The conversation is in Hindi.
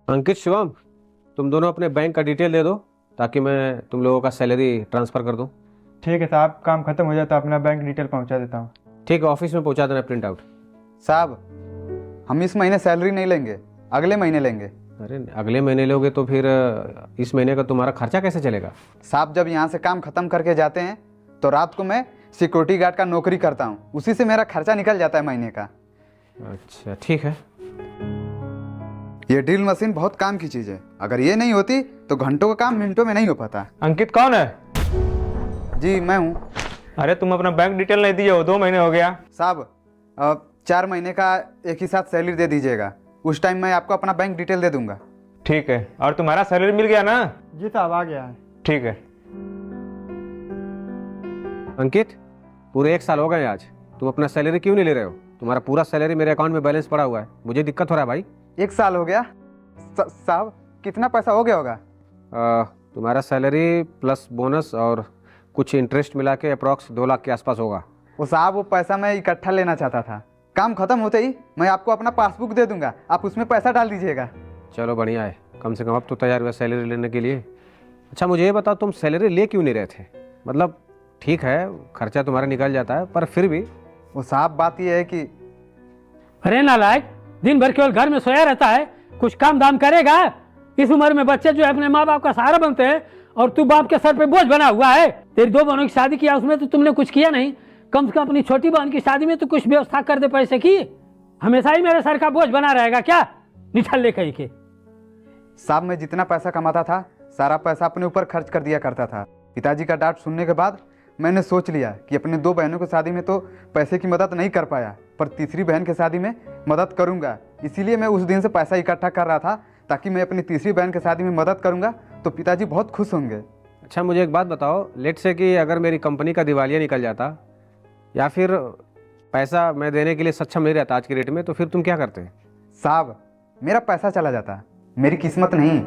अंकित, शिवम, तुम दोनों अपने बैंक का डिटेल दे दो ताकि मैं तुम लोगों का सैलरी ट्रांसफ़र कर दूं। ठीक है साहब, काम खत्म हो जाए तो अपना बैंक डिटेल पहुंचा देता हूँ। ठीक है, ऑफिस में पहुंचा देना प्रिंट आउट। साहब, हम इस महीने सैलरी नहीं लेंगे, अगले महीने लेंगे। अरे अगले महीने लोगे तो फिर इस महीने का तुम्हारा खर्चा कैसे चलेगा? साहब, जब यहाँ से काम खत्म करके जाते हैं तो रात को मैं सिक्योरिटी गार्ड का नौकरी करता हूँ, उसी से मेरा खर्चा निकल जाता है महीने का। अच्छा ठीक है। ये ड्रिल मशीन बहुत काम की चीज़ है, अगर ये नहीं होती तो घंटों का काम मिनटों में नहीं हो पाता। अंकित कौन है? जी मैं हूँ। अरे तुम अपना बैंक डिटेल नहीं दिए हो, 2 महीने हो गया। साहब, 4 महीने का एक ही साथ सैलरी दे दीजिएगा, उस टाइम मैं आपको अपना बैंक डिटेल दे दूंगा। ठीक है, और तुम्हारा सैलरी मिल गया ना? जी साहब, आ गया है। ठीक है। अंकित, पूरे 1 साल हो गए आज, तुम अपना सैलरी क्यों नहीं ले रहे हो? तुम्हारा पूरा सैलरी मेरे अकाउंट में बैलेंस पड़ा हुआ है, मुझे दिक्कत हो रहा है भाई। 1 साल हो गया? साहब, कितना पैसा हो गया होगा? तुम्हारा सैलरी प्लस बोनस और कुछ इंटरेस्ट मिला के अप्रॉक्स 2 लाख के आसपास होगा। वो साहब, वो पैसा मैं इकट्ठा लेना चाहता था, काम खत्म होते ही मैं आपको अपना पासबुक दे दूंगा, आप उसमें पैसा डाल दीजिएगा। चलो बढ़िया है, कम से कम अब तो तैयार हुआ सैलरी लेने के लिए। अच्छा मुझे ये बताओ, तुम सैलरी ले क्यों नहीं रहे थे? मतलब ठीक है, खर्चा तुम्हारा निकल जाता है, पर फिर भी। वो साहब, बात ये है कि अरे नालायक, दिन भर केवल घर में सोया रहता है, कुछ काम दाम करेगा? इस उम्र में बच्चे जो है अपने माँ बाप का सहारा बनते हैं और तू बाप के सर पे बोझ बना हुआ है। तेरी 2 बहनों की शादी किया, उसमें तो तुमने कुछ किया नहीं। कम से कम अपनी छोटी बहन की शादी में तो कुछ व्यवस्था कर दे पैसे की। हमेशा ही मेरे सर का बोझ बना रहेगा क्या? निठल्ले कहीं के। साहब, मैं जितना पैसा कमाता था सारा पैसा अपने ऊपर खर्च कर दिया करता था। पिताजी का डांट सुनने के बाद मैंने सोच लिया कि अपने 2 बहनों की शादी में तो पैसे की मदद नहीं कर पाया, पर तीसरी बहन की शादी में मदद करूंगा। इसीलिए मैं उस दिन से पैसा इकट्ठा कर रहा था ताकि मैं अपनी तीसरी बहन की शादी में मदद करूंगा तो पिताजी बहुत खुश होंगे। अच्छा मुझे एक बात बताओ, लेट से कि अगर मेरी कंपनी का दिवालिया निकल जाता या फिर पैसा मैं देने के लिए सक्षम नहीं रहता आज की डेट में, तो फिर तुम क्या करते? साहब, मेरा पैसा चला जाता, मेरी किस्मत नहीं।